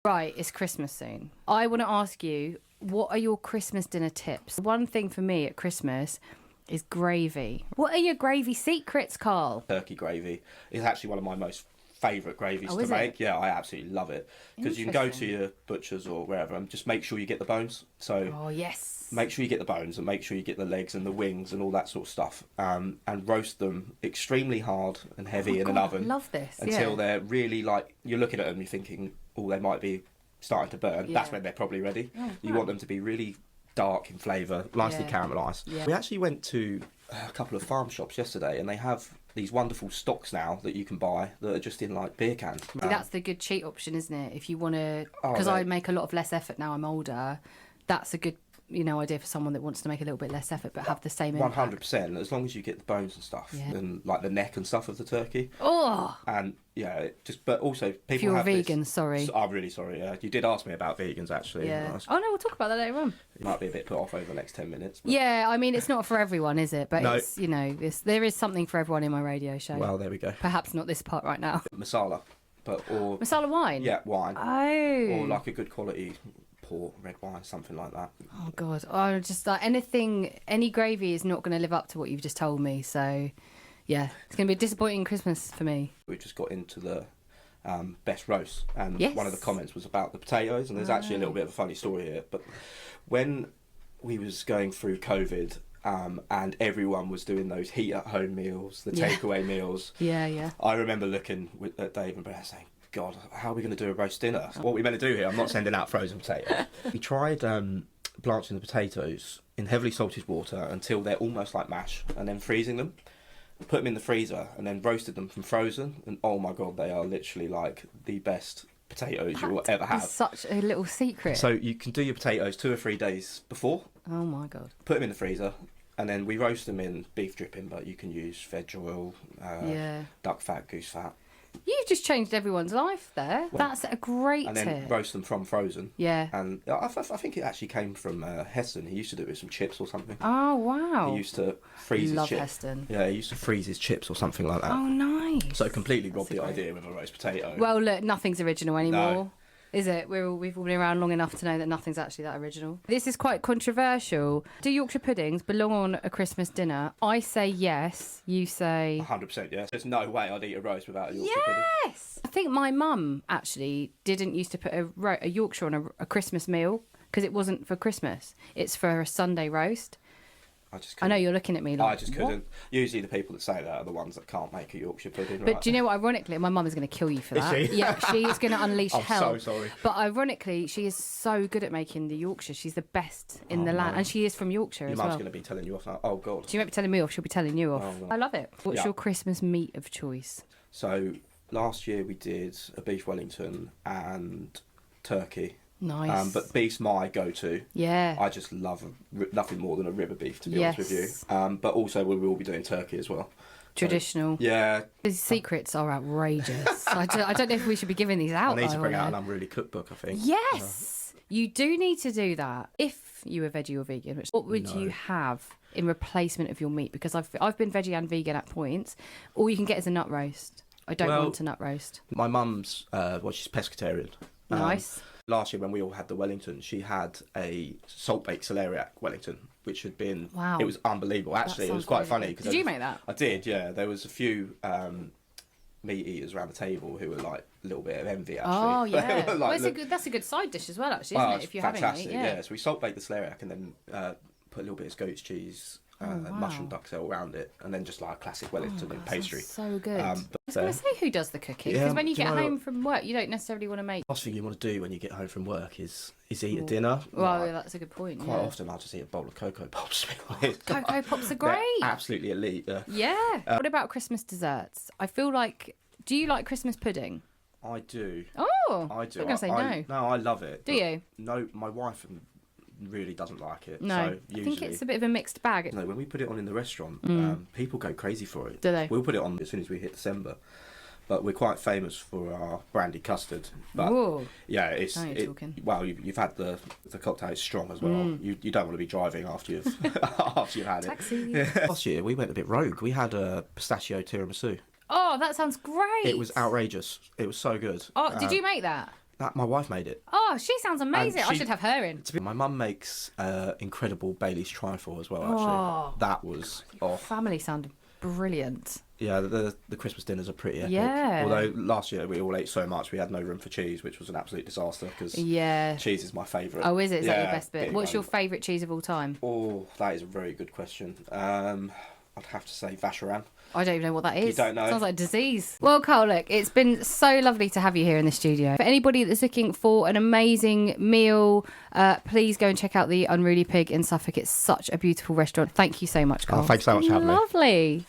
Right, it's Christmas soon. I want to ask you, what are your Christmas dinner tips? One thing for me at Christmas is gravy. What are your gravy secrets, Carl? Turkey gravy is actually one of my most favourite gravies to make. It? Yeah, I absolutely love it. Because you can go to your butcher's or wherever and just make sure you get the bones. So oh, yes. Make sure you get the bones and make sure you get the legs and the wings and all that sort of stuff. And roast them extremely hard and heavy in an oven. I love this. Until they're really like, you're looking at them, you're thinking, oh, they might be starting to burn. That's when they're probably ready. You want them to be really dark in flavour, nicely caramelised. We actually went to a couple of farm shops yesterday and they have these wonderful stocks now that you can buy that are just in like beer cans. That's the good cheat option, isn't it? If you want to, because I make a lot of less effort now I'm older, that's a good idea for someone that wants to make a little bit less effort but have the same impact. 100%, as long as you get the bones and stuff and like the neck and stuff of the turkey. Oh! And but also people if you're have vegan, this, sorry. I'm really sorry, you did ask me about vegans actually. Yeah. Oh no, we'll talk about that later on. You might be a bit put off over the next 10 minutes. But... Yeah, I mean, it's not for everyone, is it? But no. It's, there is something for everyone in my radio show. Well, there we go. Perhaps not this part right now. Masala. Or masala wine? Yeah, wine. Oh. Or like a good quality port, red wine, something like that. Oh God, I just like any gravy is not going to live up to what you've just told me. So, yeah, it's going to be a disappointing Christmas for me. We just got into the best roast, and one of the comments was about the potatoes, and there's actually a little bit of a funny story here. But when we was going through COVID, and everyone was doing those heat-at-home meals, the takeaway meals. Yeah. I remember looking at Dave and Brett saying, God, how are we going to do a roast dinner? What are we meant to do here? I'm not sending out frozen potatoes. We tried blanching the potatoes in heavily salted water until they're almost like mash, and then freezing them. Put them in the freezer and then roasted them from frozen, and oh my God, they are literally like the best potatoes you will ever have. It's such a little secret. So you can do your potatoes 2 or 3 days before. Oh my God. Put them in the freezer, and then we roast them in beef dripping, but you can use veg oil, duck fat, goose fat. You've just changed everyone's life there. Well, that's a great tip. And then roast them from frozen. Yeah. And I think it actually came from Heston. He used to do it with some chips or something. Oh, wow. He used to freeze his chips. Love Heston. Yeah, he used to freeze his chips or something like that. Oh, nice. So completely robbed the idea with a roast potato. Well, look, nothing's original anymore. No. Is it? We've all been around long enough to know that nothing's actually that original. This is quite controversial. Do Yorkshire puddings belong on a Christmas dinner? I say yes. You say... 100% yes. There's no way I'd eat a roast without a Yorkshire pudding. Yes! I think my mum actually didn't used to put a Yorkshire on a Christmas meal because it wasn't for Christmas. It's for a Sunday roast. I know you're looking at me like, I just couldn't. Usually the people that say that are the ones that can't make a Yorkshire pudding. But do you know what, ironically, my mum is going to kill you for that. Is she? Yeah, she is going to unleash hell. I'm so sorry. But ironically, she is so good at making the Yorkshire. She's the best in the land. And she is from Yorkshire as well. Your mum's going to be telling you off now. Oh, God. She won't be telling me off, she'll be telling you off. Oh, no. I love it. What's your Christmas meat of choice? So last year we did a beef Wellington and turkey. Nice. But beef's my go-to. Yeah. I just love nothing more than a rib of beef, to be honest with you. But also we will be doing turkey as well. Traditional. So, yeah. These secrets are outrageous. I don't know if we should be giving these out. I need to bring out an Unruly cookbook, I think. Yes. You do need to do that. If you were veggie or vegan, what would you have in replacement of your meat? Because I've been veggie and vegan at points. All you can get is a nut roast. I don't want a nut roast. My mum's, she's pescatarian. Nice. Last year when we all had the Wellington, she had a salt-baked celeriac Wellington, which had been... Wow. It was unbelievable. Actually, it was quite funny. Did you make that? I did, yeah. There was a few meat eaters around the table who were like a little bit of envy, actually. Oh, yeah. Like, that's a good side dish as well, actually, isn't it? If you're fantastic, having it. Yeah. So we salt-baked the celeriac and then put a little bit of goat's cheese... mushroom duxelle around it, and then just like a classic Wellington and pastry. So good. I was going to say, who does the cooking? Because when you get home from work, you don't necessarily want to make. The last thing you want to do when you get home from work is eat a dinner. Well, that's a good point. Quite often, I'll just eat a bowl of Cocoa Pops. Cocoa Pops are great. They're absolutely elite. Yeah. What about Christmas desserts? I feel like. Do you like Christmas pudding? I do. Oh, I do. I'm going to say no. No, I love it. Do you? No, my wife really doesn't like it. No, so usually, I think it's a bit of a mixed bag. No, when we put it on in the restaurant, people go crazy for it. Do they? We'll put it on as soon as we hit December. But we're quite famous for our brandy custard. But Ooh. Yeah, it's now you're talking. Well, you've had the cocktail. It's strong as well. You don't want to be driving after you've after you've had Taxi. it. Yeah. Last year we went a bit rogue. We had a pistachio tiramisu. Oh, that sounds great. It was outrageous. It was so good. Oh, did you make that? My wife made it. Oh, she sounds amazing. I she- should have her in. My mum makes incredible Bailey's trifle as well, actually. That was off. Family sounded brilliant. Yeah, the Christmas dinners are pretty epic. Yeah. Although last year we all ate so much, we had no room for cheese, which was an absolute disaster because cheese is my favourite. Oh, is it? Is that your best bit? What's your favourite cheese of all time? Oh, that is a very good question. I'd have to say Vacherin. I don't even know what that is. You don't know? Sounds like a disease. Well, Karl, look, it's been so lovely to have you here in the studio. For anybody that's looking for an amazing meal, please go and check out the Unruly Pig in Suffolk. It's such a beautiful restaurant. Thank you so much, Karl. Thanks so much for having me. Lovely.